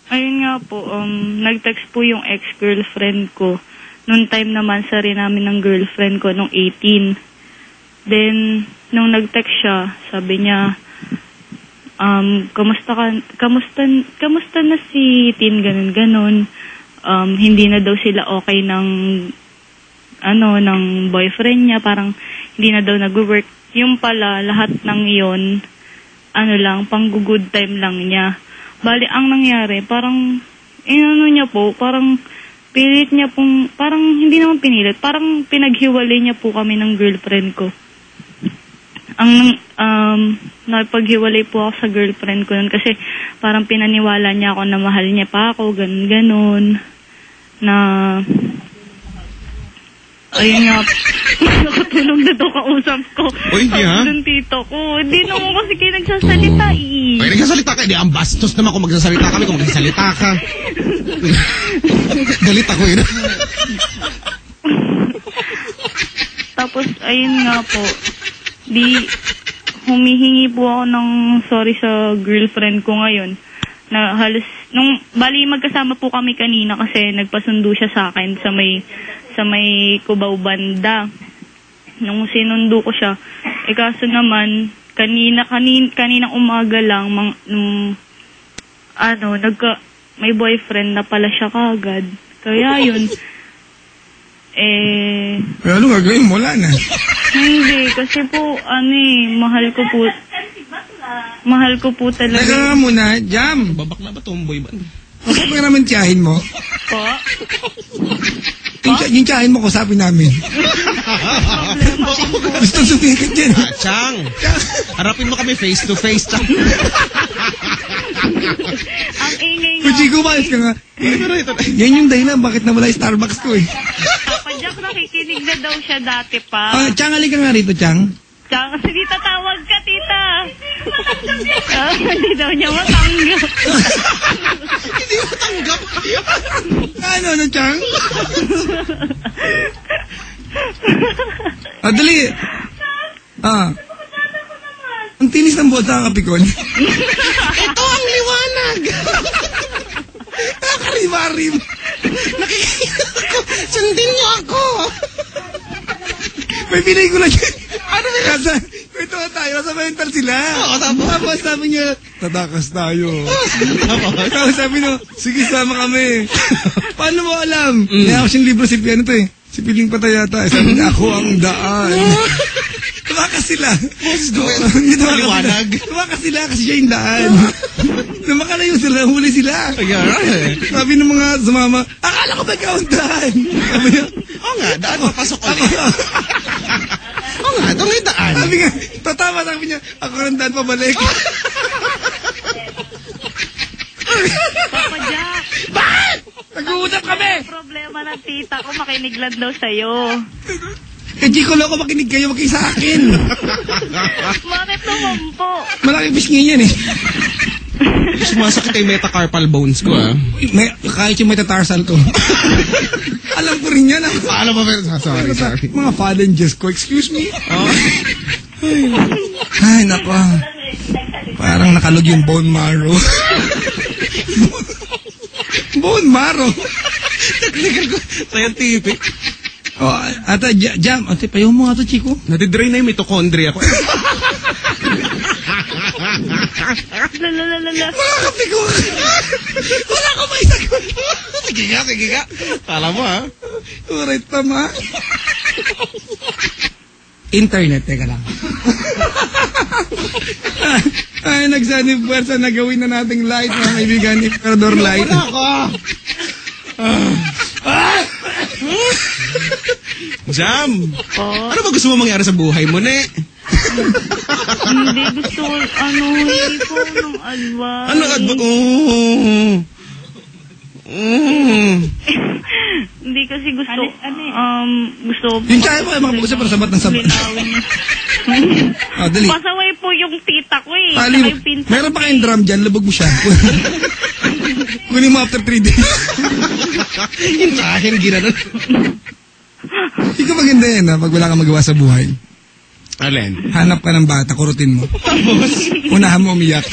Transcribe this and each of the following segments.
Ayun nga po, nag-text po yung ex-girlfriend ko. Noong time naman, sa rin namin ng girlfriend ko, nung 18. Then, nung nag-text siya, sabi niya, kamusta na si Tin, ganun. Hindi na daw sila okay ng boyfriend niya, parang hindi na daw nag-work. Yung pala, lahat ng yon pang good time lang niya. Bali, ang nangyari, parang, niya po, parang, pilit niya pong, parang, hindi naman pinilit, parang pinaghiwalay niya po kami ng girlfriend ko. Napaghiwalay po ako sa girlfriend ko nun kasi parang pinaniwala niya ako na mahal niya pa ako, ganun, na, ayun nga, nakatulog na daw kausap ko. O, hindi ha? Ng tito ko. Hindi naman kasi kayo nagsasalita eh. Ay, nagsasalita ka. Di, ang bastos naman kung magsasalita kami kung magsasalita ka. Galit ako yun. Tapos, ayun nga po. Humihingi po ako ng sorry sa girlfriend ko ngayon. Na halos, bali magkasama po kami kanina kasi nagpasundo siya sa akin sa may Cubao banda. Nung sinundo ko siya, kaso naman, kaninang umaga lang, may boyfriend na pala siya kagad. Kaya yun, Pero ano gagawin mo? Wala na. Hindi, kasi po, mahal ko po talaga. Teka nga muna, Jam. Babak na ba, tomboy ba? Bakit ba naman tiyahin mo? Po? Yung tiyahin mo, kusapin namin. Gusto sumikat yan. Chang, harapin mo kami face to face, Chang. Ang ingay nga. Kuchiko, maayos ka nga. Yan yung dahilan, bakit nawala yung Starbucks ko eh. Papa Jack, nakikinig na daw siya dati pa. Chang, halika nga rito, Chang. Chang, hindi tatawag ka, tita. Hindi daw niya matanggap. Hindi matanggap. Ano, Chang? Dali. Ang tinis ng bota ang kapikon. Ito ang liwanag. Nakarimarim. Nakikinig ako. Sundin niyo ako. May pinay ko lang yun. Ano ba kasi? Ito nga tayo, sa mental sila. Oo, tapos sabi niya, tatakas tayo. Tapos sabi niya, sige, sama kami. Paano mo alam? Kaya ako siyang libro si Piano to eh. Si Piling Patayata. Sabi niya, ako ang daan. Tumakas sila. Maliwanag. Tumakas sila kasi siya yung daan. Lumakalayo sila, huli sila. Sabi ng mga sumama, akala ko ba ikaw ang daan? Sabi niya, oo nga, daan papasok ulit. Oo nga, ito may daan. Sabi nga, tatama, sabi niya, ako ang daan pabalik. Papa Jack. Bakit? Nag-uusap kami. Problema ng tita ko, makinig lang daw sa'yo. Chico, loko, makinig kayo, wag kayo sa akin. Bakit naman po? Malaking pisngi yan eh. Sumasakit yung metacarpal bones ko, ah. Kahit yung metatarsal ko. Alam ko rin yan. Alam mo ba? Sorry. Mga phalanges ko, excuse me? Ay, nako. Parang nakalog yung bone marrow. Bone marrow. Technical ko. Scientific. Ata, Jam. Ate, payaw mo nga to, Chico. Nadidrain na yung mitochondria ko. Lalalala. Mga kape ko. Wala ko may sagot. Sige ka. Kala mo, ha? Uray, tama. Internet, teka lang. Ay, nagsanib puwersa na gawin na nating light, mga kaibigan, Emperador Light. Wala ka. Jam, ano ba gusto mo mangyari sa buhay mo, ne? Hindi gusto, hindi po ng advice. Ano advice? Hindi kasi gusto, gusto. Yung tsaya mo, mag-usap para sabat ng sabat. Dali. Pasaway po yung tita ko eh. Tali, meron pa kayong drum dyan, lubog mo siya. Kunin mo after 3 days. Yung tsahin, ginanon. Ikaw maganda yan, pag wala kang magawa sa buhay. Alin? Hanap ka ng bata, kurutin mo. Tapos? Unahan mo umiyak.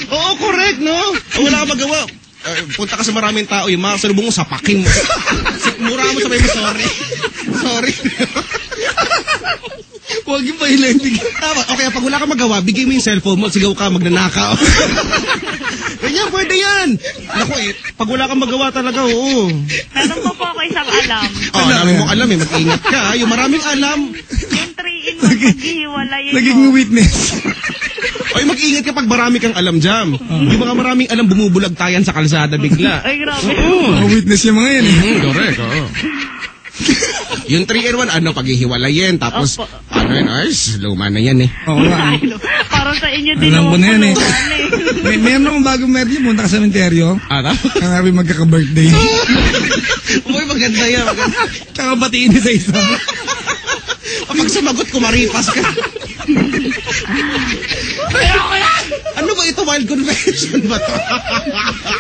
Oo, correct, no? magawa, punta ka sa maraming tao, yung mga salubong mo, sapakin mo. Mura mo sabay mo, sorry. Sorry. Huwag yung pahilendig. Tama. Okay, pag wala ka magawa, bigay mo yung cellphone mo, sigaw ka, magnanakaw. Ganyan, pwede yan. Naku, pag wala kang magawa talaga, oo. Meron pa po ako isang alam. Alam mo, mag-ingat ka. Yung maraming alam. Yung 3-in-1 paghihiwalay yun. Naging witness. Ay, mag-ingat ka pag marami kang alam, Jam. Yung mga maraming alam, bumubulag tayan sa kalsada bigla. Ay, grabe. Mga witness yung mga yan eh. Correct, oo. Yung 3-in-1, paghihiwalayin. Tapos, Opo. ano yan? Ay, luma na yan eh. Oo nga. Parang sa inyo din Alam ko na yan eh. eh. Meron akong bagong medley, punta ka sa sementeryo. Ano? Ang happy magkaka-birthday. Uy, maganda yan. Maganda. Tsaka batiin sa isa. Kapag sumagot, kumaripas ka. Ano ba ito? Wild confession ba to?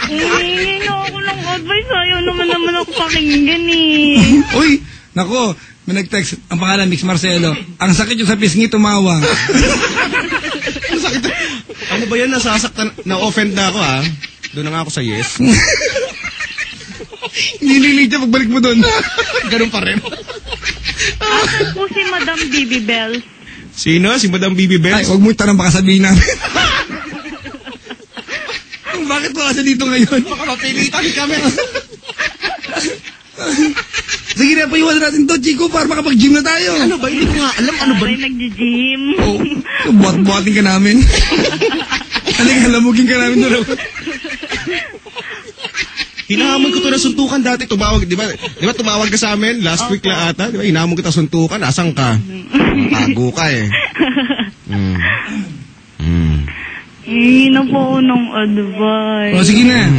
Hindi na ako ng advice. Ayaw naman ako pakinggan eh. Uy, nako, may nag-text. Ang pangalan, Mix Marcelo. Ang sakit yung sa pisngi, tumawa. Ano sakit? Ano ba yan? Nasasaktan, na-offend na ako ha. Doon na nga ako sa yes. Nililig siya pagbalik mo doon. Ganun pa rin. Asan po si Madam Bibi Bell? Sino? Si Madam Bibi Ay, Benz? huwag mo itanong, baka sabihin namin. Bakit mo kasi dito ngayon? Baka mapilitan kami. Sige na, paiwan natin to, Chico, para makapag-gym na tayo. Ano ba? Hindi ko nga alam. Ano ba? Ay, nag-gym. Oh, buhat-buhatin ka namin. Halika, lamugin ka namin doon. Hinahamon ko to na suntukan dati. Tumawag, di ba? Di ba tumawag ka sa amin? Last week lang ata. Di ba? Hinahamon kita suntukan. Asan ka? Tago ka eh. Hindi na po ako ng advice. O, sige na.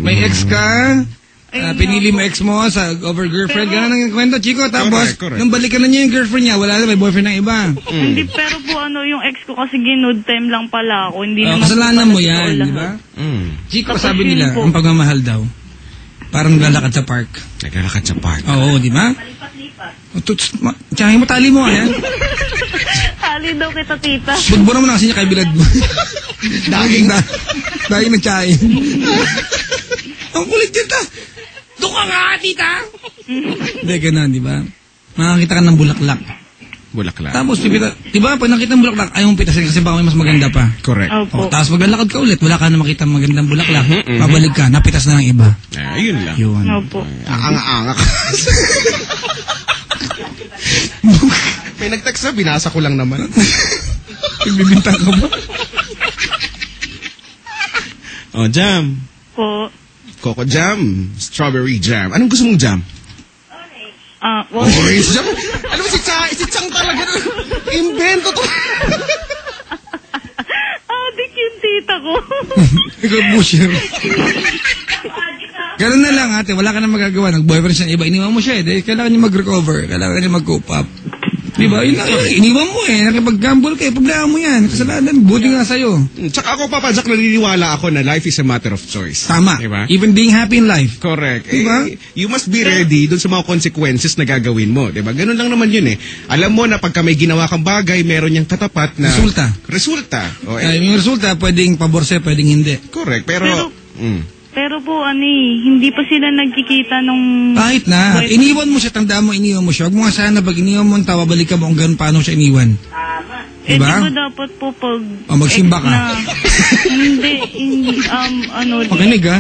May ex ka, pinili mo ex mo sa over girlfriend, gano'n ang kwento, Chico. Tapos, Correct. nung balikan na niya yung girlfriend niya, wala na, may boyfriend ng iba. Hindi, pero po yung ex ko kasi ginood time lang pala ako. Hindi naman Kasalanan po mo pala yan, totoo di ba? Mm. Chico, Tapos sabi yun nila, po. ang pagmamahal daw, parang naglalakad sa park. Naglalakad sa park. Oo, di ba? Tiyahin mo, tali mo, ayan. Hali daw kita, tita. Bugbura mo na kasi niya kay bilad mo. Dahil nagtiyahin. Ang kulit dito. Doon ka nga, tita. Hindi, ganun, di ba? Makakita ka ng bulaklak. Bulaklak. Tapos, pipita, di ba, pag nakita ng bulaklak, ayaw mong pitasin kasi baka may mas maganda pa. Correct. Opo. Tapos maglalakad ka ulit, wala ka na makita magandang bulaklak. Pabalik ka, napitas na ng iba. Yun lang. Yun. Opo. Anga-anga ka. May nag-text na, binasa ko lang naman. Nagbibintang ka ba? Oh, jam. Po. Coco jam. Strawberry jam. Anong gusto mong jam? Orange jam? Alam mo, si Chang talaga. Invento to. Adik yung tita ko. Ikaw, busher. Ganun na lang, ate. Wala ka na magagawa. Nag-boyfriend siya ng iba. Iniwan mo siya eh. Dahil kailangan niya mag-recover. Kailangan niya mag-cope up. Diba? Yun lang. Iniwan mo eh. Nakipag-gamble ka eh. Problema mo yan. Kasalanan. Buti nga sa'yo. Tsaka ako, Papa Jack, naniniwala ako na life is a matter of choice. Tama. Diba? Even being happy in life. Correct. Diba? You must be ready dun sa mga consequences na gagawin mo. Diba? Ganun lang naman yun eh. Alam mo na pagka may ginawa kang bagay, meron niyang katapat na... Resulta. O, Yung resulta, pwedeng paborse, pwedeng hindi. correct. Pero Pero po, hindi pa sila nagkikita nung... Kahit na. Iniwan mo siya. Tandaan mo, iniwan mo siya. Huwag mo nga sana pag iniwan mo, babalik ka mo kung ganun paano siya iniwan. Eh, Diba? di ba dapat po pag... Magsimba ka. Hindi, Makinig ha.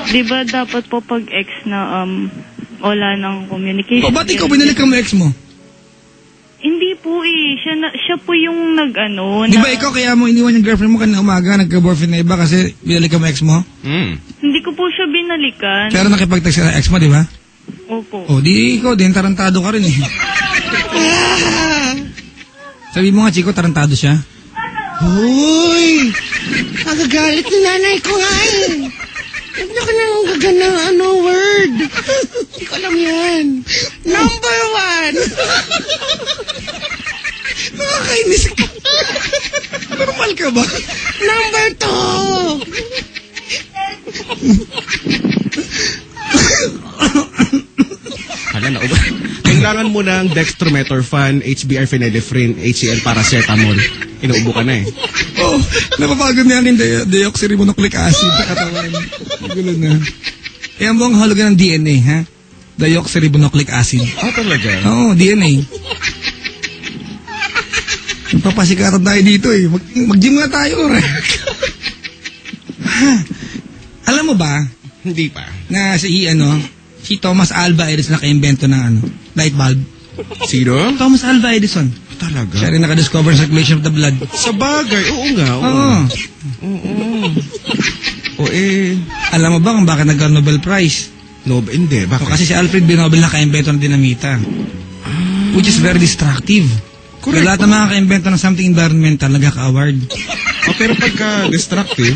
Di ba dapat po pag ex na wala ng communication? O, ba't ikaw binalik ka mo ex mo? Hindi po eh. Siya po yung Di ba ikaw kaya mo iniwan yung girlfriend mo kanina umaga, nagka-boyfriend na iba kasi binalik ka mo ex mo? Hindi ko po siya binalikan. Pero nakipag-text ka sa ex mo, di ba? Opo. O, di ikaw din, tarantado ka rin eh. Sabi mo nga, Chico, tarantado siya. Hoy! Agagalit ni nanay ko nga eh. Huwag na ka nang gagana, word. Hindi ko alam yan. Number 1! Nakakainis ka. Normal ka ba? Number 2! Hala na, kailangan mo ng dextromethorphan, HBr phenylephrine, HCl paracetamol. Inuubo ka na eh. Oh, napapagod niya aking deoxyribonucleic acid sa katawan. Gulo na. Eh, ang buong halaga ng DNA, ha? Deoxyribonucleic acid. Talaga? Oo, DNA. Papasikatan tayo dito eh. Mag-gym nga tayo, Alam mo ba? Hindi pa. Na si Thomas Alva Edison naka-invento ng light bulb. Sino? Thomas Alva Edison. Talaga? Siya rin nakadiscover ng circulation of the blood. Sa bagay, oo nga. Oo. Alam mo ba kung bakit nag-Nobel Prize? Hindi, bakit? Kasi si Alfred B. Nobel naka-invento ng dinamita. Which is very destructive. Correct. Lahat ng mga ka-invento ng something environmental, nagkaka-award. Pero pagka destructive,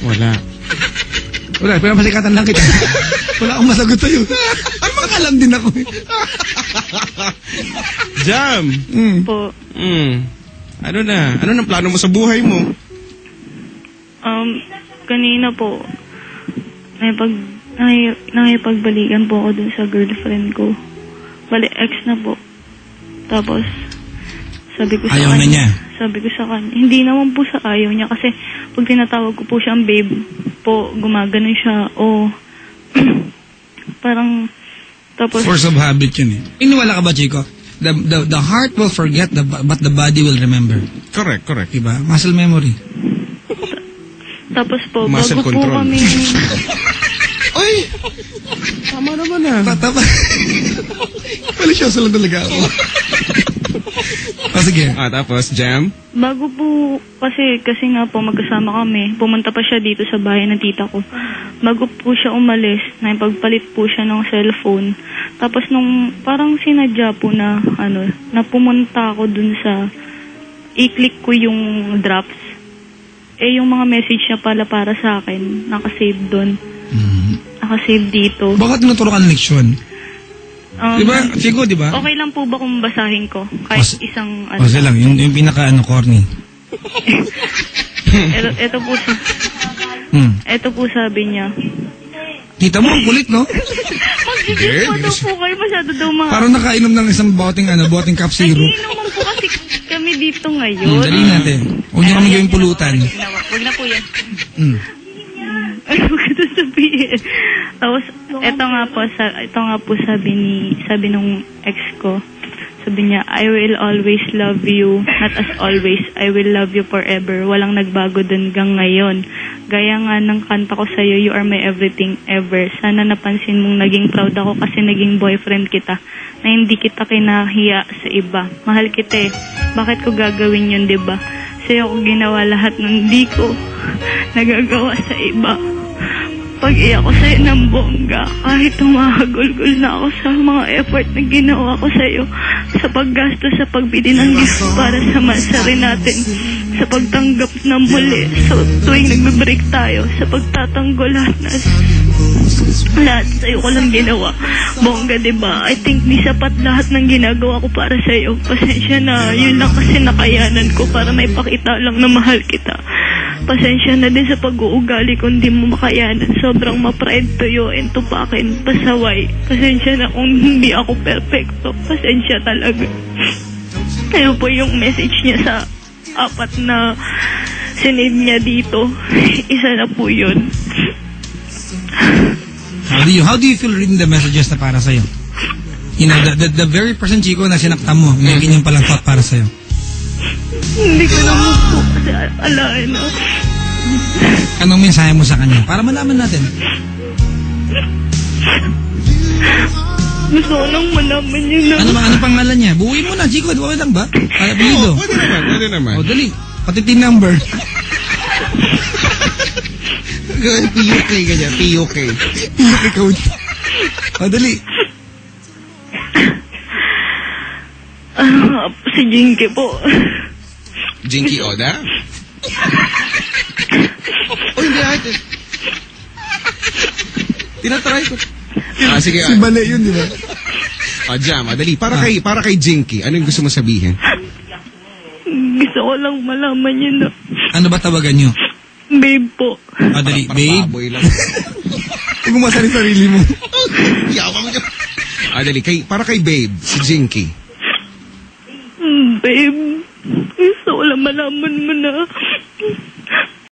wala. Pero pasikatan lang kita. Wala akong masagot sa'yo. Makalam din ako. Jam! Po. Ano na plano mo sa buhay mo? Kanina po, nakipagbalikan po ako dun sa girlfriend ko. Bali, ex na po. Tapos, sabi ko sa ayaw kanya. Na niya? Sabi ko sa kanya. Hindi naman po sa ayaw niya kasi pag tinatawag ko po siyang babe po, gumaganon siya. Parang, tapos... Force of habit yun eh. Iniwala ka ba, Chico? The heart will forget, but the body will remember. Correct. Diba? Muscle memory. Tapos po, Muscle bago control. po kami... Ay! Tama naman Tama. Malisyoso lang talaga ako. Sige. Tapos, Jam? Bago po, kasi nga po magkasama kami, pumunta pa siya dito sa bahay ng tita ko. Bago po siya umalis, naipagpalit po siya ng cellphone. Tapos nung parang sinadya po na, na pumunta ako dun sa, i-click ko yung drafts. Yung mga message niya pala para sa akin, nakasave dun. Nakasave dito. Bakit tinuturo ka ng leksyon? Diba, Chico, diba? Okay lang po ba kung basahin ko? Kahit isang Kasi lang, yung pinaka corny. Ito po sabi niya. Kita mo, ang kulit, no? Mag-isip po daw po kayo, masyado daw Parang nakainom ng isang boting cup syrup. Nagiinuman po kasi kami dito ngayon. Dali natin. Huwag niyo kami gawing pulutan. Huwag na po yan. Ano ko ito sabihin? Tapos, ito nga po sabi nung ex ko. Sabi niya, I will always love you. Not as always, I will love you forever. Walang nagbago dun hanggang ngayon. Gaya nga ng kanta ko sa'yo, you are my everything ever. Sana napansin mong naging proud ako kasi naging boyfriend kita. Na hindi kita kinahiya sa iba. Mahal kita eh. Bakit ko gagawin yun, diba? Sa'yo ko ginawa lahat ng di ko nagagawa sa iba. Pag-iyak ko sa'yo ng bongga, kahit humahagulgol na ako sa mga effort na ginawa ko sa'yo, sa paggasto sa pagbili ng gift para sa masari natin, sa pagtanggap ng muli, sa tuwing nagbe-break tayo, sa pagtatanggol lahat sa'yo ko lang ginawa. Bongga, diba? I think di sapat lahat ng ginagawa ko para sa'yo. Pasensya na, yun lang kasi nakayanan ko para may pakita lang na mahal kita. Pasensya na din sa pag-uugali kung di mo makayanan. Sobrang ma-pride tuyo and tupakin, pasaway. Pasensya na kung hindi ako perfecto. Pasensya talaga. Ayun po yung message niya sa 4 na sinave niya dito. Isa na po yun. How do you feel reading the messages na para sa'yo? You know, the very person, Chico, na sinaktan mo, may ganyan palang thought para sa'yo. Hindi ko naman po kasi alain. Anong mensahe mo sa kanya? Para malaman natin. Gusto ko nang malaman yun na. Ano pangalan niya? Buuin mo na, Chico. Di ba lang ba? Apelido. Pwede naman. O, dali. Pati team number. PUK ganyan, PUK. PUK code. O, dali. Si Jinky po. Jinky Oda? Hindi ate. Tinatry ko. Sige. Si Bale yun, di ba? Jam, dali. Para kay Jinky, ano yung gusto mo sabihin? Gusto ko lang malaman yun na. Ano ba tawagan nyo? Babe po. Dali. Babe? Baboy lang. Huwag mo sarili mo. Yawa mo dyan. Dali. Para kay Babe, si Jinky. Babe, gusto Gusto ko lang malaman mo na